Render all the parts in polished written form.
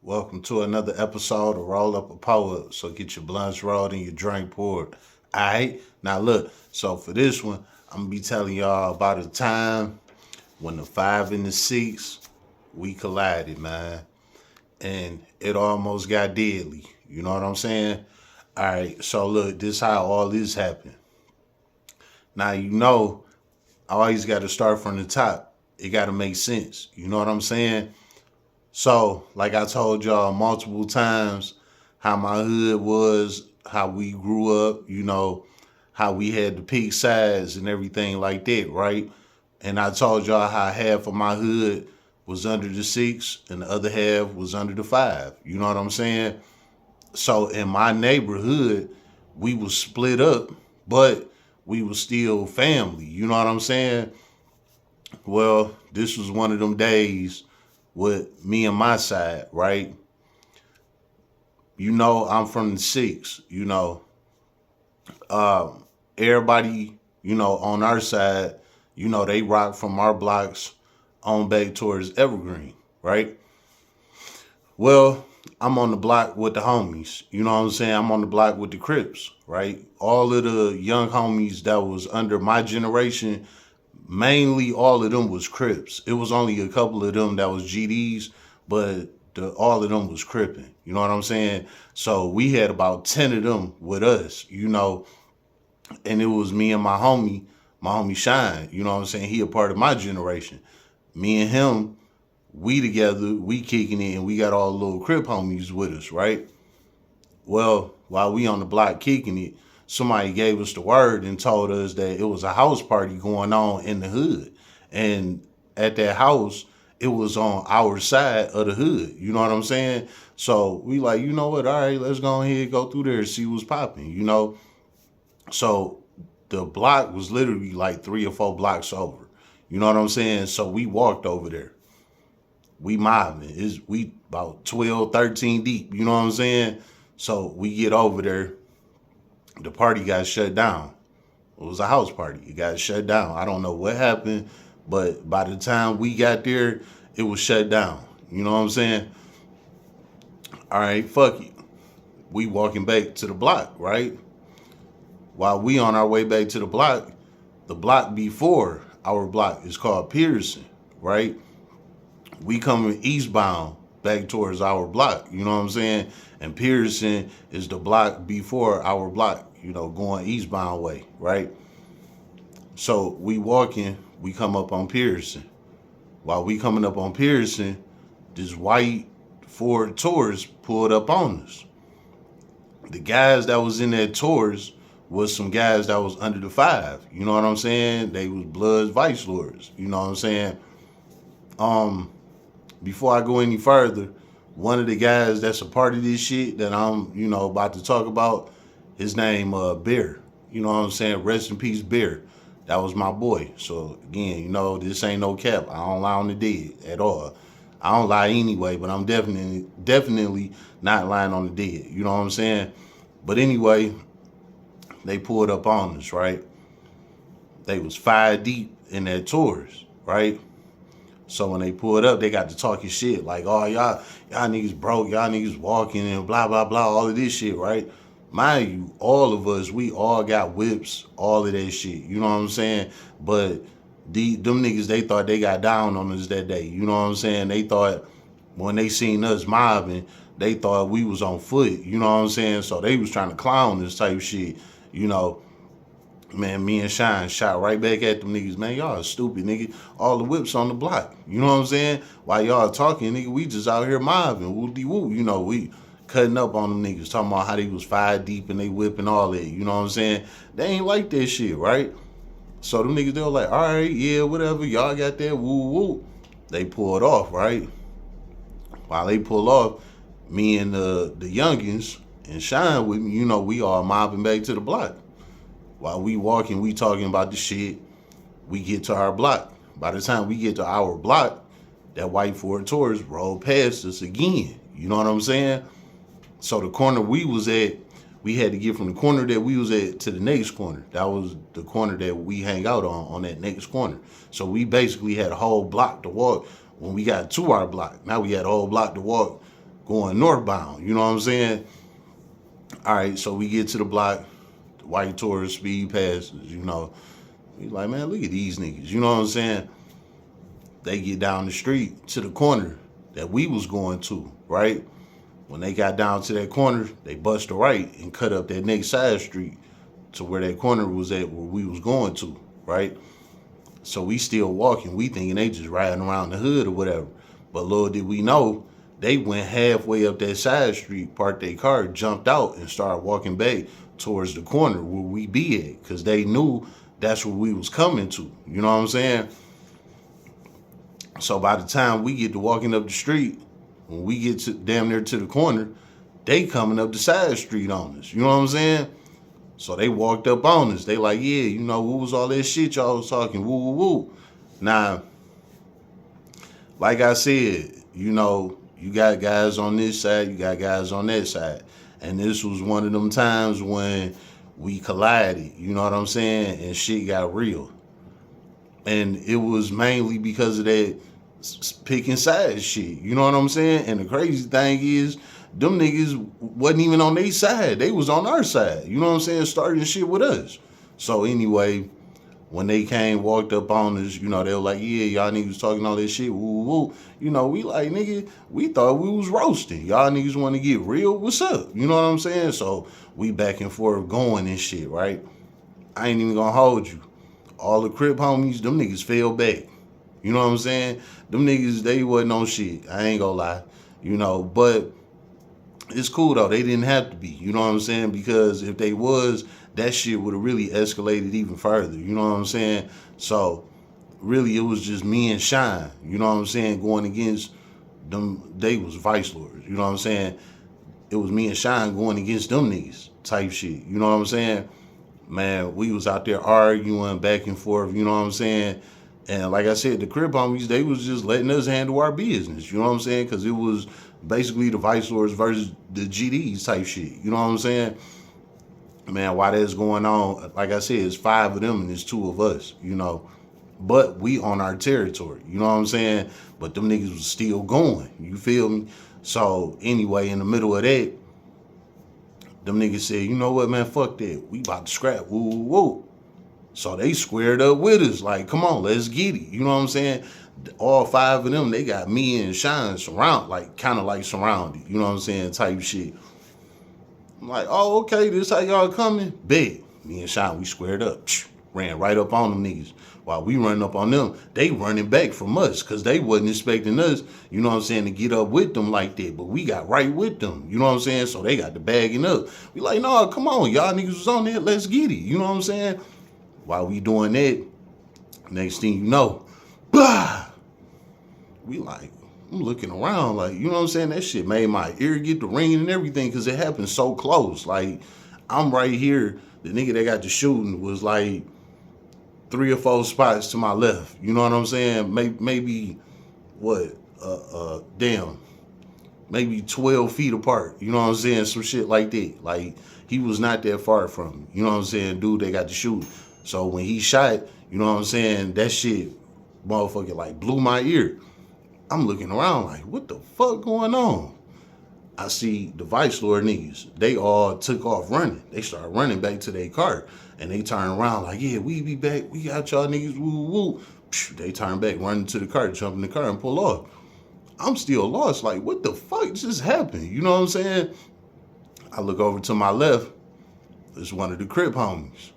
Welcome to another episode of Roll Up a Pour Up. So get your blunts rolled and your drink poured. Alright? Now look, so for this one, I'm gonna be telling y'all about a time when the five and the six we collided, man. And it almost got deadly. You know what I'm saying? Alright, so look, this how all this happened. Now I always gotta start from the top. It gotta make sense. You know what I'm saying? So, like I told y'all multiple times, how my hood was, how we grew up, how we had the peak size and everything like that, right? And I told y'all how half of my hood was under the six and the other half was under the five. You know what I'm saying? So in my neighborhood, we was split up, but we was still family. You know what I'm saying? Well, this was one of them days with me and my side, right? I'm from the six, everybody, on our side, they rock from our blocks on back towards Evergreen, right? Well, I'm on the block with the homies. You know what I'm saying? I'm on the block with the Crips, right? All of the young homies that was under my generation, mainly all of them was Crips. It was only a couple of them that was GDs, but all of them was Cripping. You know what I'm saying? So we had about 10 of them with us, and it was me and my homie Shine. You know what I'm saying? He a part of my generation. Me and him, we together, we kicking it, and we got all the little Crip homies with us, right? Well, while we on the block kicking it, somebody gave us the word and told us that it was a house party going on in the hood. And at that house, it was on our side of the hood. You know what I'm saying? So we like, you know what? All right, let's go ahead, go through there and see what's popping. So the block was literally like 3 or 4 blocks over. You know what I'm saying? So we walked over there. We mobbing. We about 12, 13 deep. You know what I'm saying? So we get over there. The party got shut down. It was a house party. It got shut down. I don't know what happened, but by the time we got there, it was shut down. You know what I'm saying? All right, fuck it. We walking back to the block, right? While we on our way back to the block before our block is called Pearson, right? We coming eastbound back towards our block, you know what I'm saying? And Pearson is the block before our block, going eastbound way, right? So we come up on Pearson. While we coming up on Pearson, this white Ford Taurus pulled up on us. The guys that was in that Taurus was some guys that was under the five. You know what I'm saying? They was Blood's ViceLord's. You know what I'm saying? Before I go any further, one of the guys that's a part of this shit that I'm, about to talk about, his name Bear. You know what I'm saying? Rest in peace, Bear. That was my boy. So again, this ain't no cap. I don't lie on the dead at all. I don't lie anyway, but I'm definitely not lying on the dead. You know what I'm saying? But anyway, they pulled up on us, right? They was 5 deep in that Taurus, right? So when they pulled up, they got to talking shit like, oh, y'all niggas broke, y'all niggas walking and blah, blah, blah, all of this shit, right? Mind you, all of us, we all got whips, all of that shit. You know what I'm saying? But them niggas, they thought they got down on us that day. You know what I'm saying? They thought when they seen us mobbing, they thought we was on foot. You know what I'm saying? So they was trying to clown this type shit, Man, me and Shine shot right back at them niggas. Man, y'all stupid, nigga. All the whips on the block. You know what I'm saying? While y'all talking, nigga, we just out here mobbing. Woo-de-woo. We cutting up on them niggas. Talking about how they was 5 deep and they whipping all that. You know what I'm saying? They ain't like that shit, right? So them niggas, they were like, all right, yeah, whatever. Y'all got that. Woo-woo. They pulled off, right? While they pull off, me and the youngins and Shine with me, we all mobbing back to the block. While we walking, we talking about the shit. We get to our block. By the time we get to our block, that white Ford Taurus rolled past us again. You know what I'm saying? So the corner we was at, we had to get from the corner that we was at to the next corner. That was the corner that we hang out on that next corner. So we basically had a whole block to walk when we got to our block. Now we had a whole block to walk going northbound. You know what I'm saying? All right, so we get to the block, the white Taurus speed passes, We like, man, look at these niggas. You know what I'm saying? They get down the street to the corner that we was going to, right? When they got down to that corner, they bust a right and cut up that next side street to where that corner was at where we was going to, right? So we still walking. We thinking they just riding around the hood or whatever. But little did we know, they went halfway up that side street, parked their car, jumped out, and started walking back towards the corner where we be at. Because they knew that's where we was coming to. You know what I'm saying? So by the time we get to walking up the street, when we get to damn near to the corner, they coming up the side street on us. You know what I'm saying? So they walked up on us. They like, yeah, what was all that shit y'all was talking? Woo, woo, woo. Now, like I said, you got guys on this side, you got guys on that side. And this was one of them times when we collided, you know what I'm saying? And shit got real. And it was mainly because of that picking sides shit. You know what I'm saying? And the crazy thing is, them niggas wasn't even on their side. They was on our side. You know what I'm saying? Starting shit with us. So anyway, when they came, walked up on us, they were like, yeah, y'all niggas talking all this shit. Woo, woo. We like, nigga, we thought we was roasting. Y'all niggas want to get real? What's up? You know what I'm saying? So we back and forth going and shit, right? I ain't even gonna hold you. All the Crip homies, them niggas fell back. You know what I'm saying? Them niggas, they wasn't on shit. I ain't gonna lie. But it's cool though. They didn't have to be. You know what I'm saying? Because if they was, that shit would have really escalated even further. You know what I'm saying? So really it was just me and Shine. You know what I'm saying? Going against them. They was ViceLord's. You know what I'm saying? It was me and Shine going against them niggas type shit. You know what I'm saying? Man, we was out there arguing back and forth. You know what I'm saying? And like I said, the Crip homies, they was just letting us handle our business. You know what I'm saying? Because it was basically the ViceLord's versus the GDs type shit. You know what I'm saying? Man, while that's going on, like I said, it's 5 of them and it's 2 of us, But we on our territory, you know what I'm saying? But them niggas was still going, you feel me? So anyway, in the middle of that, them niggas said, you know what, man, fuck that. We about to scrap, woo, woo, woo. So they squared up with us, like, come on, let's get it. You know what I'm saying? All 5 of them, they got me and Shine kind of like surrounded, you know what I'm saying, type shit. I'm like, oh, okay, this how y'all coming? Bet. Me and Shine, we squared up. Ran right up on them niggas. While we running up on them, they running back from us because they wasn't expecting us, you know what I'm saying, to get up with them like that. But we got right with them, you know what I'm saying? So they got the bagging up. We like, no, come on, y'all niggas was on there, let's get it, you know what I'm saying? While we doing that, next thing you know, blah, we like, I'm looking around like, you know what I'm saying? That shit made my ear get the ringing and everything because it happened so close. Like, I'm right here. The nigga that got the shooting was like 3 or 4 spots to my left. You know what I'm saying? Maybe what? Maybe 12 feet apart. You know what I'm saying? Some shit like that. Like, he was not that far from me. You know what I'm saying? Dude, they got the shooting. So when he shot, you know what I'm saying? That shit, motherfucker, like blew my ear. I'm looking around like, what the fuck going on? I see the ViceLord niggas. They all took off running. They started running back to their car. And they turned around like, yeah, we be back. We got y'all niggas, woo, woo. They turn back, running to the car, jump in the car and pull off. I'm still lost. Like, what the fuck just happened? You know what I'm saying? I look over to my left. It's one of the Crip homies.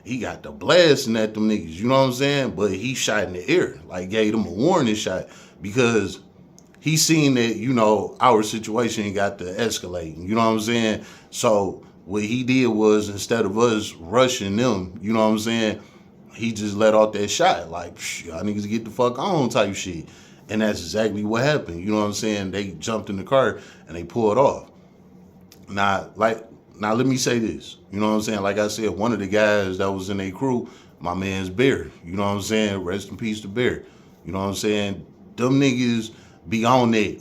He got the blasting at them niggas, you know what I'm saying? But he shot in the air, like gave them a warning shot because he seen that, our situation got to escalating, you know what I'm saying? So what he did was, instead of us rushing them, you know what I'm saying, he just let off that shot, like, y'all niggas get the fuck on type shit. And that's exactly what happened, you know what I'm saying? They jumped in the car and they pulled off. Now, let me say this. You know what I'm saying? Like I said, one of the guys that was in their crew, my man's Bear. You know what I'm saying? Rest in peace to Bear. You know what I'm saying? Them niggas be on that.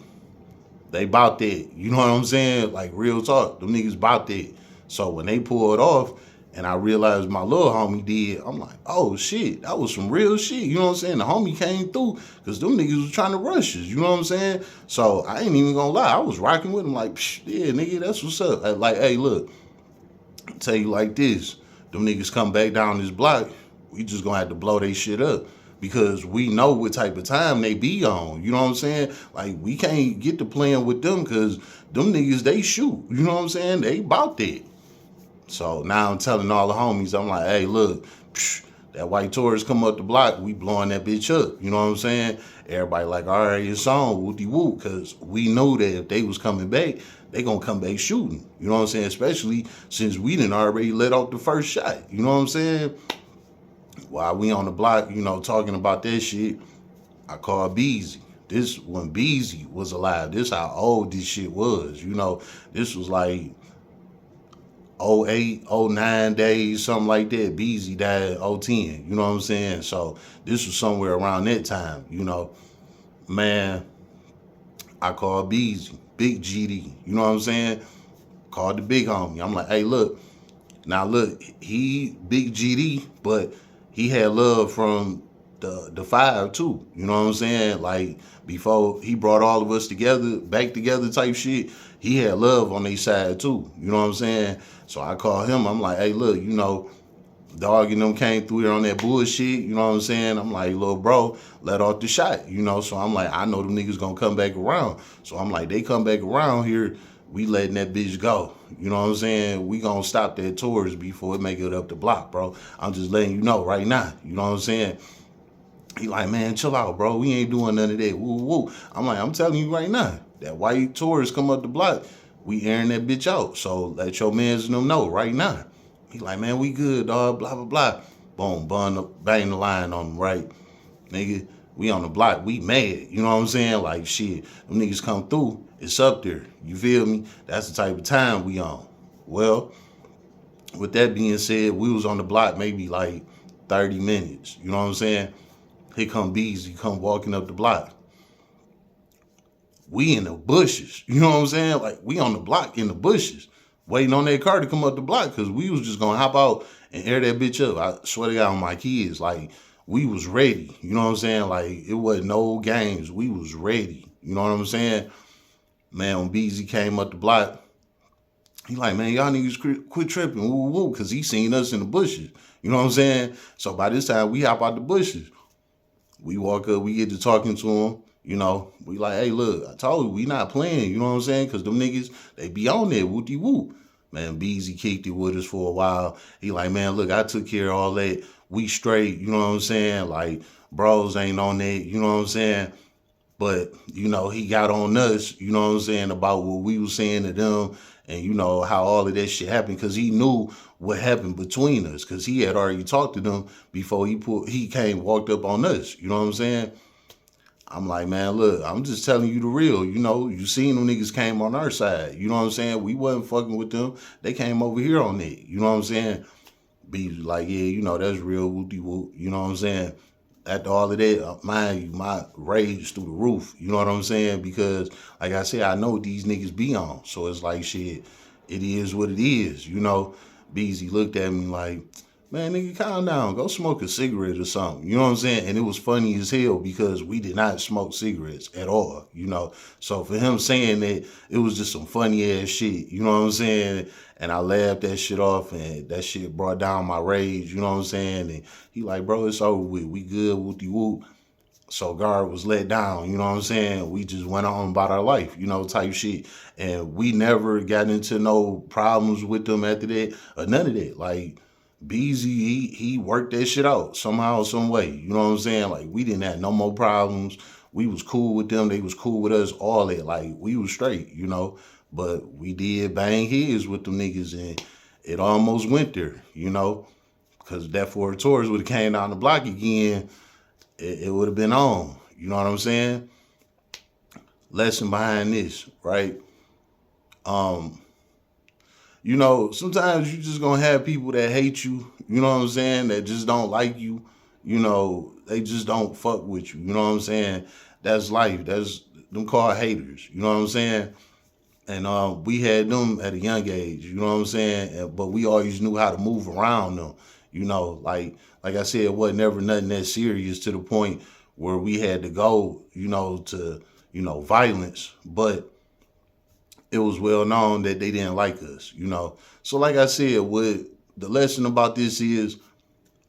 They bout that. You know what I'm saying? Like, real talk. Them niggas bout that. So when they pulled off and I realized my little homie did, I'm like, oh shit, that was some real shit. You know what I'm saying? The homie came through because them niggas was trying to rush us. You know what I'm saying? So I ain't even gonna lie. I was rocking with him like, psh, yeah, nigga, that's what's up. Like, hey, look, I'll tell you like this. Them niggas come back down this block, we just gonna have to blow they shit up. Because we know what type of time they be on. You know what I'm saying? Like, we can't get to playing with them because them niggas, they shoot. You know what I'm saying? They bout that. So now I'm telling all the homies, I'm like, hey, look, psh, that white Taurus come up the block, we blowing that bitch up. You know what I'm saying? Everybody like, all right, it's on, whoopty whoop, because we knew that if they was coming back, they gonna come back shooting. You know what I'm saying? Especially since we didn't already let off the first shot. You know what I'm saying? While we on the block, you know, talking about that shit, I called Beezy. This when Beezy was alive. This how old this shit was. You know, this was like '08, '09 days, something like that. Beezy died '10. You know what I'm saying? So this was somewhere around that time. You know, man, I called Beezy, Big GD. You know what I'm saying? Called the big homie. I'm like, hey, look. Now look, he Big GD, but he had love from the five too. You know what I'm saying? Like before he brought all of us together, back together type shit, he had love on their side too. You know what I'm saying? So I called him. I'm like, hey, look, you know, dog and them came through here on that bullshit. You know what I'm saying? I'm like, little bro, let off the shot. You know, so I'm like, I know them niggas gonna come back around. So I'm like, they come back around here, we letting that bitch go. You know what I'm saying? We gonna stop that tours before it make it up the block, bro. I'm just letting you know right now. You know what I'm saying? He like, man, chill out, bro. We ain't doing none of that. Woo, woo. I'm like, I'm telling you right now, that white tourists come up the block, we airing that bitch out. So let your mans and them know right now. He like, man, we good, dog, blah, blah, blah. Boom, bang the line on him, right? Nigga, we on the block, we mad. You know what I'm saying? Like, shit, them niggas come through, it's up there. You feel me? That's the type of time we on. Well, with that being said, we was on the block maybe like 30 minutes. You know what I'm saying? Here come Beezy, come walking up the block. We in the bushes. You know what I'm saying? Like, we on the block in the bushes, waiting on that car to come up the block because we was just going to hop out and air that bitch up. I swear to God on my kids, like, we was ready. You know what I'm saying? Like, it wasn't no games. We was ready. You know what I'm saying? Man, when Beezy came up the block, he like, man, y'all niggas quit tripping, woo, woo, because he seen us in the bushes. You know what I'm saying? So by this time, we hop out the bushes. We walk up, we get to talking to him. You know, we like, hey, look, I told you, we not playing. You know what I'm saying? Because them niggas, they be on there, whoopty whoop. Man, Beezy kicked it with us for a while. He like, man, look, I took care of all that. We straight, you know what I'm saying? Like, bros ain't on that, you know what I'm saying? But, you know, he got on us, you know what I'm saying, about what we was saying to them and, you know, how all of that shit happened because he knew what happened between us because he had already talked to them before he came, walked up on us, you know what I'm saying? I'm like, man, look, I'm just telling you the real. You know, you seen them niggas came on our side. You know what I'm saying? We wasn't fucking with them. They came over here on it. You know what I'm saying? Be like, yeah, you know, that's real whoopty whoop. You know what I'm saying? After all of that, mind you, my rage through the roof. You know what I'm saying? Because, like I said, I know what these niggas be on. So it's like, shit, it is what it is. You know, Beezy looked at me like, man, nigga, calm down. Go smoke a cigarette or something. You know what I'm saying? And it was funny as hell because we did not smoke cigarettes at all, you know. So for him saying that, it was just some funny ass shit. You know what I'm saying? And I laughed that shit off and that shit brought down my rage. You know what I'm saying? And he like, bro, it's over with. We good, whoopty whoop. So guard was let down, you know what I'm saying? We just went on about our life, you know, type shit. And we never got into no problems with them after that or none of that. Like, Beezy, he worked that shit out somehow, some way. You know what I'm saying? Like, we didn't have no more problems. We was cool with them. They was cool with us, all that. Like, we was straight, you know. But we did bang heads with them niggas, and it almost went there, you know. Because that Ford Taurus would have came down the block again, it would have been on. You know what I'm saying? Lesson behind this, right? You know, sometimes you just gonna have people that hate you, you know what I'm saying, that just don't like you, you know, they just don't fuck with you, you know what I'm saying? That's life. That's them called haters, you know what I'm saying? And we had them at a young age, you know what I'm saying? But we always knew how to move around them, like I said, it wasn't ever nothing that serious to the point where we had to go, to violence. But it was well known that they didn't like us. So like I said, what the lesson about this is,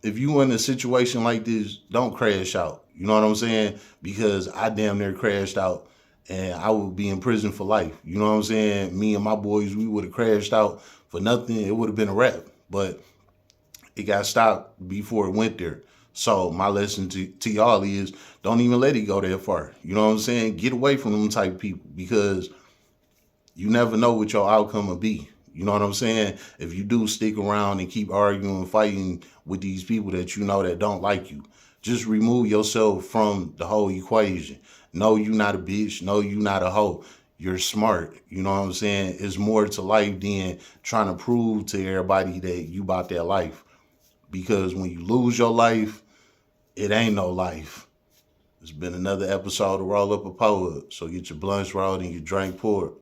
if you in a situation like this, don't crash out. You know what I'm saying? Because I damn near crashed out and I would be in prison for life. You know what I'm saying? Me and my boys, we would have crashed out for nothing. It would have been a wrap. But it got stopped before it went there. So my lesson to y'all is, don't even let it go that far. You know what I'm saying? Get away from them type of people, because you never know what your outcome will be. You know what I'm saying? If you do stick around and keep arguing, fighting with these people that you know that don't like you, just remove yourself from the whole equation. No, you not a bitch. No, you not a hoe. You're smart. You know what I'm saying? It's more to life than trying to prove to everybody that you about that life. Because when you lose your life, it ain't no life. It's been another episode of Roll Up a Poet. So get your blunts rolled and your drink poured.